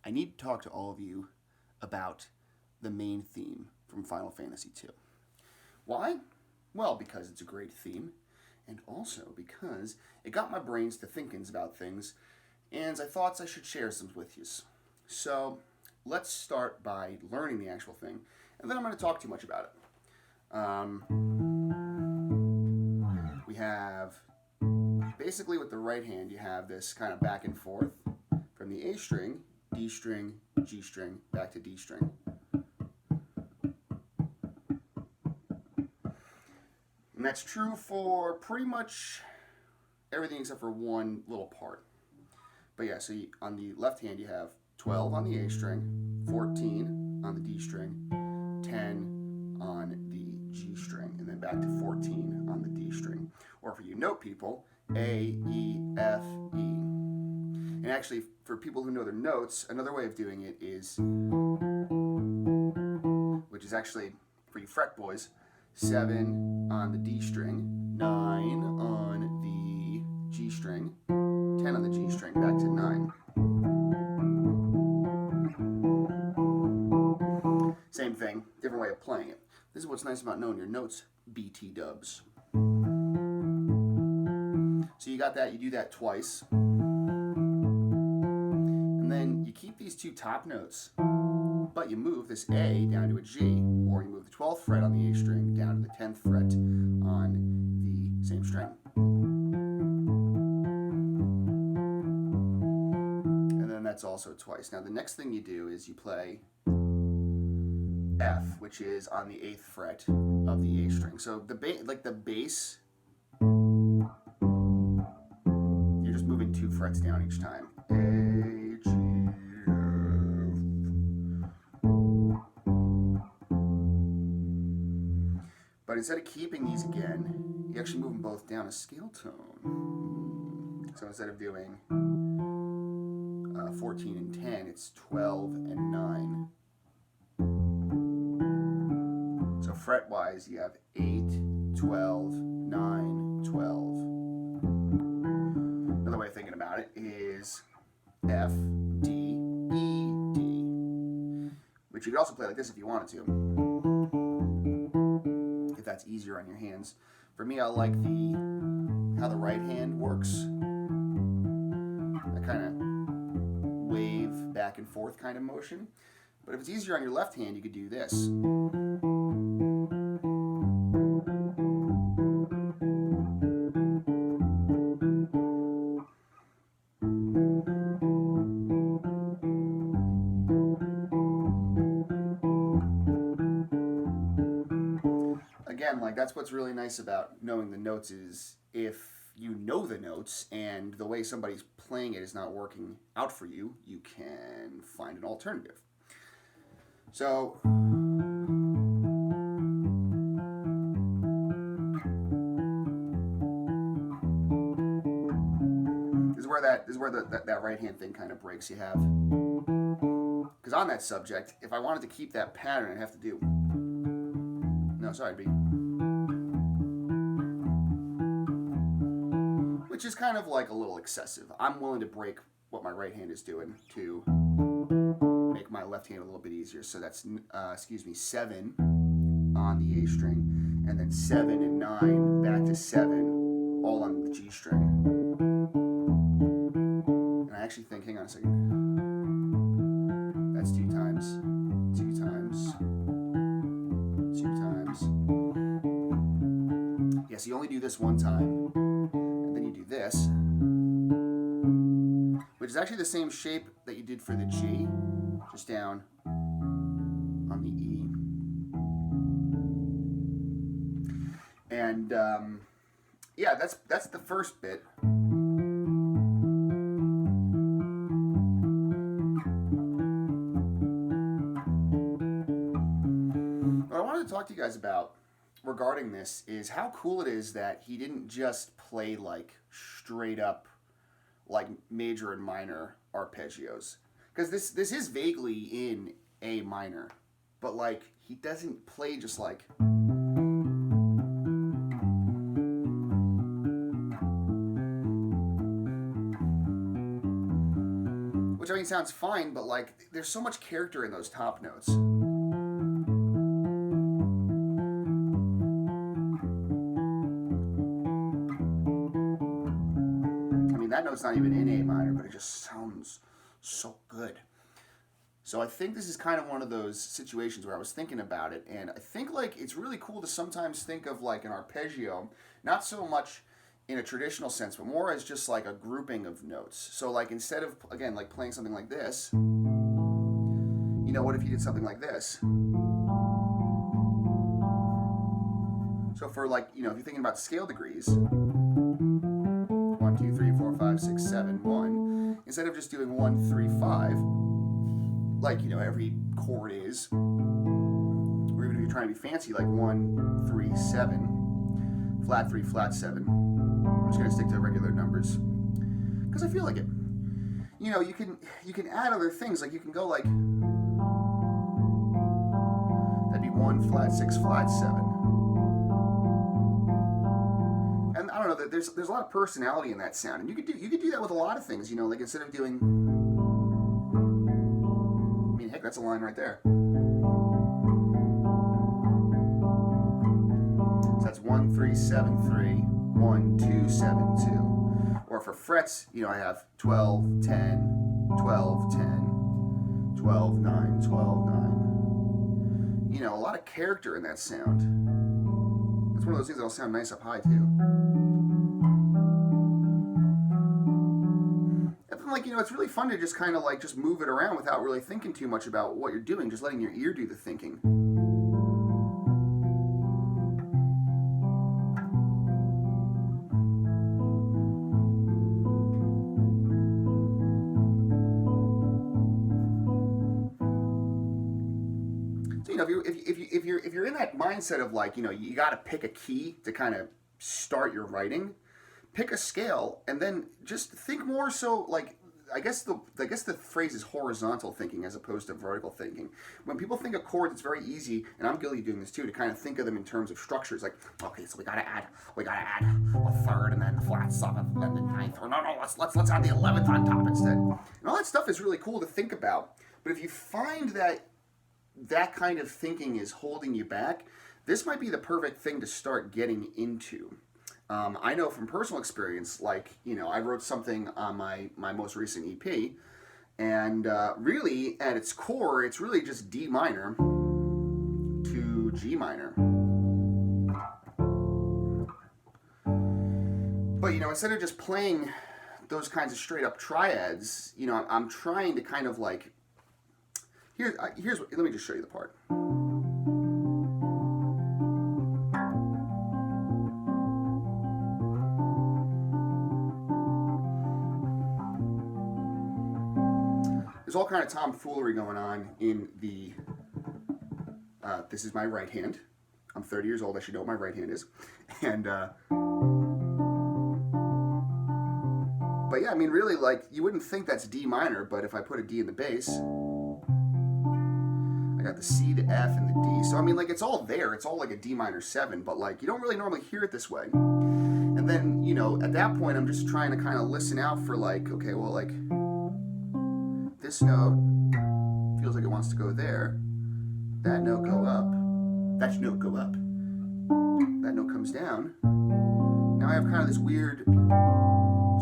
I need to talk to all of you about the main theme from Final Fantasy II. Why? Well, because it's a great theme, and also because it got my brains to thinking about things, and I thought I should share some with you. So, let's start by learning the actual thing, and then I'm going to talk too much about it. We have, basically with the right hand, you have this kind of back and forth from the A string, D string, G string, back to D string. And that's true for pretty much everything except for one little part. But yeah, so on the left hand you have 12 on the A string, 14 on the D string, 10 on the G string, and then back to 14 on the D string. Or for you note people, A, E, F, E. And actually, for people who know their notes, another way of doing it is, which is actually, for you fret boys, 7 on the D string, 9 on the G string, 10 on the G string, back to 9. Same thing, different way of playing it. This is what's nice about knowing your notes, BT dubs. So you got that, you do that twice. And then you keep these two top notes, but you move this A down to a G, or you move the 12th fret on the A string down to the 10th fret on the same string. And then that's also twice. Now the next thing you do is you play F, which is on the 8th fret of the A string. So the bass, you're just moving 2 frets down each time. A, G, F. But instead of keeping these again, you actually move them both down a scale tone. So instead of doing 14 and 10, it's 12 and 9. So fret-wise, you have 8, 12, 9, 12. Another way of thinking about it is F, D, E, D. Which you could also play like this if you wanted to, if that's easier on your hands. For me, I like how the right hand works. That kind of wave back and forth kind of motion. But if it's easier on your left hand, you could do this. Again, like that's what's really nice about knowing the notes is if you know the notes and the way somebody's playing it is not working out for you, you can find an alternative. So this is where that right hand thing kind of breaks. You have, because on that subject, if I wanted to keep that pattern, I'd have to do, no, sorry, B, which is kind of like a little excessive. I'm willing to break what my right hand is doing to make my left hand a little bit easier. So that's, 7 on the A string, and then 7 and 9 back to 7, all on the G string. And I actually think, hang on a second, that's 2 times, 2 times, 2 times. Yeah, so you only do this one time, and then you do this, which is actually the same shape that you did for the G, just down on the E. And yeah, that's the first bit. What I wanted to talk to you guys about regarding this is how cool it is that he didn't just play like straight up like major and minor arpeggios. Because this is vaguely in A minor, but like he doesn't play just like, which I mean sounds fine, but like there's so much character in those top notes. I mean, that note's not even in A minor, but it just sounds so good. So I think this is kind of one of those situations where I was thinking about it, and I think like it's really cool to sometimes think of like an arpeggio, not so much in a traditional sense, but more as just like a grouping of notes. So like instead of, again, like playing something like this, you know, what if you did something like this? So for like, you know, if you're thinking about scale degrees, 1, 2, 3, 4, 5, 6, 7, 1, instead of just doing 1, 3, 5, like, you know, every chord is, or even if you're trying to be fancy, like 1, 3, 7, flat 3, flat 7. I'm just going to stick to regular numbers because I feel like it. You know, you can add other things, like you can go like, that'd be 1, flat 6, flat 7. And I don't know, there's a lot of personality in that sound, and you could do that with a lot of things. You know, like instead of doing, I mean, heck, that's a line right there. So that's 1, 3, 7, 3, 1, 2, 7, 2. Or for frets, you know, I have 12, 10, 12, 10, 12, 9, 12, 9. You know, a lot of character in that sound. It's one of those things that'll sound nice up high too. And then, like, you know, it's really fun to just kind of like just move it around without really thinking too much about what you're doing, just letting your ear do the thinking. So, you know, if you're in that mindset of like, you know, you got to pick a key to kind of start your writing, pick a scale, and then just think more so like, I guess the phrase is horizontal thinking as opposed to vertical thinking. When people think of chords, it's very easy, and I'm guilty of doing this too, to kind of think of them in terms of structures. Like, okay, so we gotta add a third, and then the flat seventh, and then the ninth. Or no, let's add the 11th on top instead. And all that stuff is really cool to think about. But if you find that kind of thinking is holding you back, this might be the perfect thing to start getting into. I know from personal experience, like, you know, I wrote something on my most recent EP, and really, at its core, it's really just D minor to G minor. But, you know, instead of just playing those kinds of straight up triads, you know, I'm trying to kind of like, here's what, let me just show you the part. There's all kind of tomfoolery going on in the, this is my right hand. I'm 30 years old, I should know what my right hand is. And, but yeah, I mean, really, like, you wouldn't think that's D minor, but if I put a D in the bass, I got the C, the F, and the D. So, I mean, like, it's all there. It's all like a D minor 7, but, like, you don't really normally hear it this way. And then, you know, at that point, I'm just trying to kind of listen out for, like, okay, well, like, this note feels like it wants to go there. That note go up. That note go up. That note comes down. Now I have kind of this weird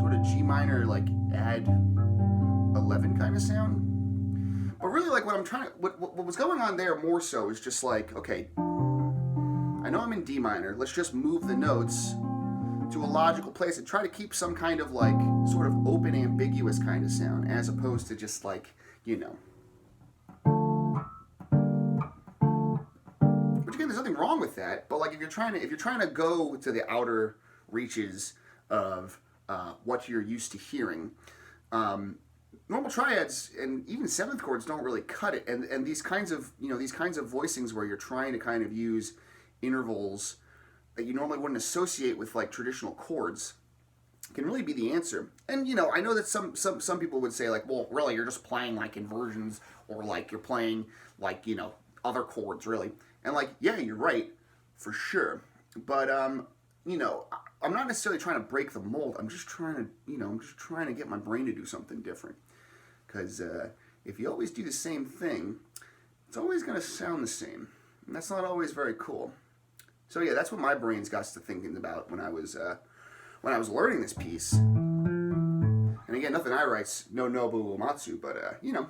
sort of G minor, like, add 11 kind of sound. But really, like, what was going on there more so is just like, okay, I know I'm in D minor. Let's just move the notes to a logical place and try to keep some kind of like sort of open, ambiguous kind of sound, as opposed to just like, you know. Which again, there's nothing wrong with that, but like if you're trying to go to the outer reaches of what you're used to hearing, normal triads and even seventh chords don't really cut it, and these kinds of voicings where you're trying to kind of use intervals that you normally wouldn't associate with like traditional chords can really be the answer. And you know, I know that some people would say like, well, really, you're just playing like inversions, or like you're playing like, you know, other chords really. And like, yeah, you're right, for sure. But you know, I'm not necessarily trying to break the mold. I'm just trying to get my brain to do something different. because if you always do the same thing, it's always going to sound the same, and that's not always very cool. So yeah, that's what my brains got to thinking about when I was learning this piece. And again, nothing I write's no Nobuo Uematsu, but you know.